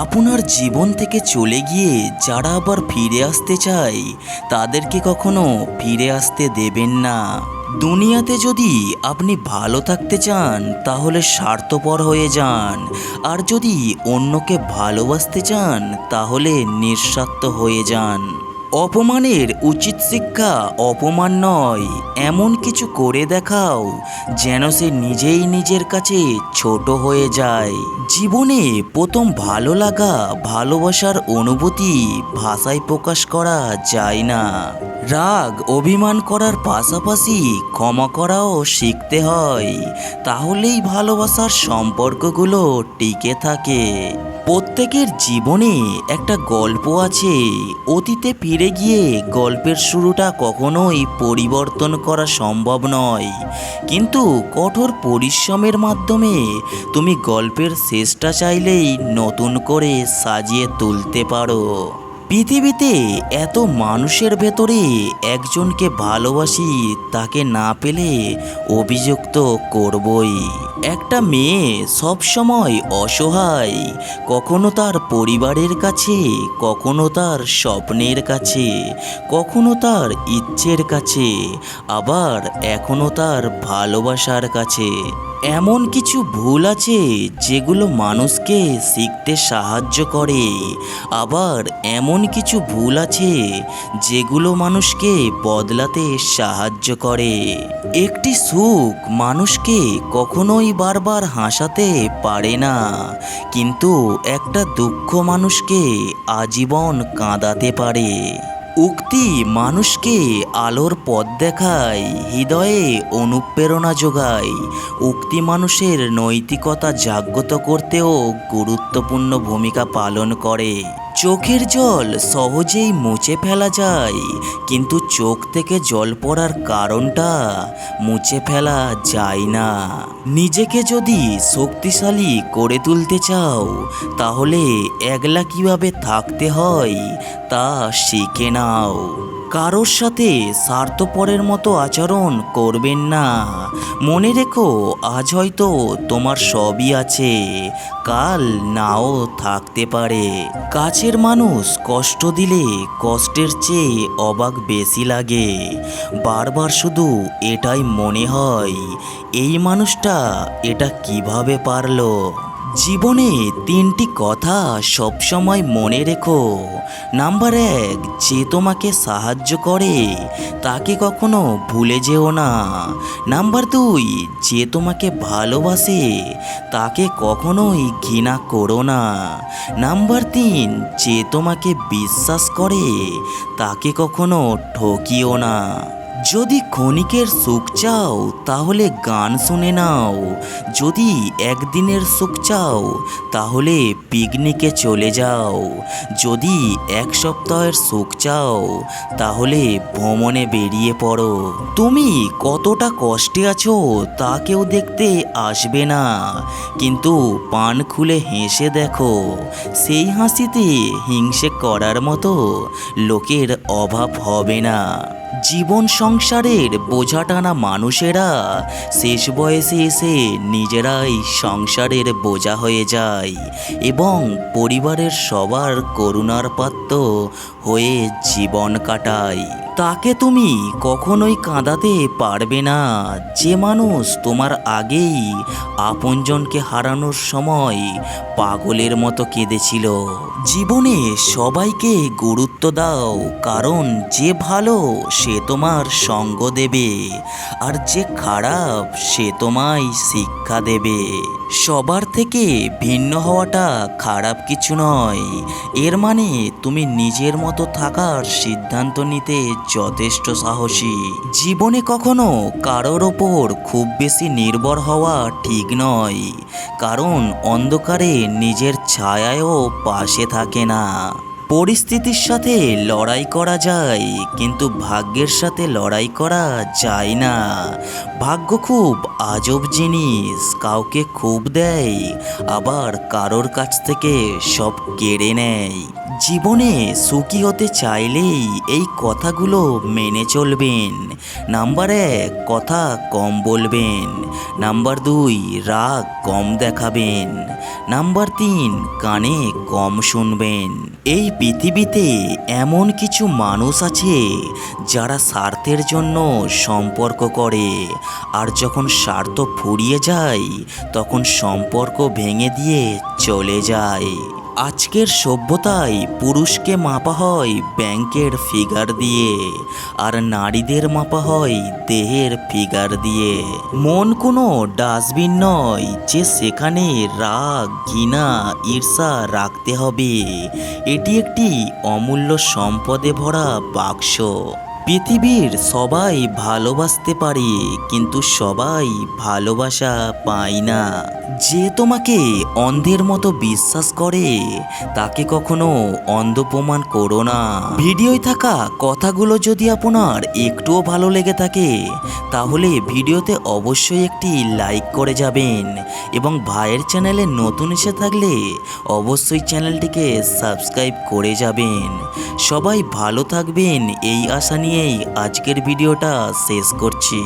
আপনার জীবন থেকে চলে গিয়ে যারা আবার ফিরে আসতে চায় তাদেরকে কখনো ফিরে আসতে দেবেন না। দুনিয়াতে যদি আপনি ভালো থাকতে চান তাহলে স্বার্থপর হয়ে যান, আর যদি অন্যকে ভালোবাসতে চান তাহলে নিঃস্বার্থ হয়ে যান। অপমানের উচিত শিক্ষা অপমান নয়, এমন কিছু করে দেখাও যেন সে নিজেই নিজের কাছে ছোট হয়ে যায়। জীবনে প্রথম ভালো লাগা, ভালোবাসার অনুভূতি ভাষায় প্রকাশ করা যায় না। রাগ অভিমান করার পাশাপাশি ক্ষমা করাও শিখতে হয়, তাহলেই ভালোবাসার সম্পর্কগুলো টিকে থাকে। প্রত্যেকের জীবনে একটা গল্প আছে, অতীতে ফিরে গিয়ে গল্পের শুরুটা কখনোই পরিবর্তন করা সম্ভব নয়, কিন্তু কঠোর পরিশ্রমের মাধ্যমে তুমি গল্পের শেষটা চাইলেই নতুন করে সাজিয়ে তুলতে পারো। পৃথিবীতে এত মানুষের ভেতরে একজনকে ভালোবাসি, তাকে না পেলে অভিযোগ তো করবই। একটা মেয়ে সব সময় অসহায়, কখনো তার পরিবারের কাছে, কখনো তার স্বপ্নের কাছে, কখনো তার ইচ্ছের কাছে, আবার এখনো তার ভালোবাসার কাছে। এমন কিছু ভুল আছে যেগুলো মানুষকে শিখতে সাহায্য করে, আবার এমন কিছু ভুল আছে যেগুলো মানুষকে বদলাতে সাহায্য করে। একটি সুখ মানুষকে কখনোই বারবার হাসাতে পারে না, কিন্তু একটা দুঃখ মানুষকে আজীবন কাঁদাতে পারে। উক্তি মানুষকে আলোর পথ দেখায়, হৃদয়ে অনুপ্রেরণা যোগায়। উক্তি মানুষের নৈতিকতা জাগ্রত করতেও গুরুত্বপূর্ণ ভূমিকা পালন করে। চোখের জল সহজেই মুছে ফেলা যায়, কিন্তু চোখ থেকে জল পড়ার কারণটা মুছে ফেলা যায় না। নিজেকে যদি শক্তিশালী করে তুলতে চাও তাহলে একলা কিভাবে থাকতে হয় তা শিখে নাও। কারোর সাথে স্বার্থপরের মতো আচরণ করবেন না। মনে রেখো, আজ হয়তো তোমার সবই আছে, কাল নাও থাকতে পারে। কাছের মানুষ কষ্ট দিলে কষ্টের চেয়ে অবাক বেশি লাগে। বারবার শুধু এটাই মনে হয়, এই মানুষটা এটা কিভাবে পারলো। জীবনে তিনটি কথা সবসময় মনে রেখো। নাম্বার 1, যে তোমাকে সাহায্য করে তাকে কখনো ভুলে যেও না। নাম্বার 2, যে তোমাকে ভালোবাসে তাকে কখনোই ঘৃণা করো না। নাম্বার 3, যে তোমাকে বিশ্বাস করে তাকে কখনো ঠকিও না। যদি ক্ষণিকের সুখ চাও তাহলে গান শুনে নাও, যদি একদিনের সুখ চাও তাহলে পিকনিকে চলে যাও, যদি এক সপ্তাহের সুখ চাও তাহলে ভ্রমণে বেরিয়ে পড়ো। তুমি কতটা কষ্টে আছো তা কেউ দেখতে আসবে না, কিন্তু পান খুলে হেসে দেখো, সেই হাসিতে হিংসে করার মতো লোকের অভাব হবে না। জীবন সংসারের বোঝা টানা মানুষেরা শেষ বয়সে এসে নিজেরাই সংসারের বোঝা হয়ে যায় এবং পরিবারের সবার করুণার পাত্র হয়ে জীবন কাটায়। তাকে তুমি কখনোই কাঁদাতে পারবে না যে মানুষ তোমার আগেই আপনজনকে হারানোর সময় পাগলের মতো কেঁদেছিল। জীবনে সবাইকে গুরুত্ব দাও, কারণ যে ভালো সে তোমার সঙ্গ দেবে, আর যে খারাপ সে তোমায় শিক্ষা দেবে। সবার থেকে ভিন্ন হওয়াটা খারাপ কিছু নয়, এর মানে তুমি নিজের মতো থাকার সিদ্ধান্ত নিতে যথেষ্ট সাহসী। জীবনে কখনো কারোর ওপর খুব বেশি নির্ভর হওয়া ঠিক নয়, কারণ অন্ধকারে নিজের ছায়াও পাশে থাকে না। পরিস্থিতির সাথে লড়াই করা যায়, কিন্তু ভাগ্যের সাথে লড়াই করা যায় না। ভাগ্য খুব আজব জিনিস, কাউকে খুব দেয়, আবার কারোর কাছ থেকে সব কেড়ে নেয়। জীবনে সুখী হতে চাইলেই এই কথাগুলো মেনে চলবেন। নাম্বার 1, কথা কম বলবেন। নাম্বার 2, রাগ কম দেখাবেন। নাম্বার 3, কানে কম শুনবেন। এই পৃথিবীতে এমন কিছু মানুষ আছে যারা স্বার্থের জন্য সম্পর্ক করে, আর যখন স্বার্থ ফুরিয়ে যায় তখন সম্পর্ক ভেঙে দিয়ে চলে যায়। আজকের সভ্যতায় পুরুষকে মাপা হয় ব্যাংকের ফিগার দিয়ে, আর নারীদের মাপা হয় দেহের ফিগার দিয়ে। মন কোনো ডাস্টবিন নয় যে সেখানে রাগ, ঘৃণা, ঈর্ষা রাখতে হবে। এটি একটি অমূল্য সম্পদে ভরা বাক্স। পৃথিবীর সবাই ভালোবাসতে পারে, কিন্তু সবাই ভালোবাসা পায় না। যে তোমাকে অন্ধের মতো বিশ্বাস করে তাকে কখনো অন্ধ প্রমাণ করো না। ভিডিওয় থাকা কথাগুলো যদি আপনার একটুও ভালো লেগে থাকে তাহলে ভিডিওতে অবশ্যই একটি লাইক করে যাবেন, এবং ভাইয়ের চ্যানেলে নতুন এসে থাকলে অবশ্যই চ্যানেলটিকে সাবস্ক্রাইব করে যাবেন। সবাই ভালো থাকবেন এই আশা নিয়েই আজকের ভিডিওটা শেষ করছি।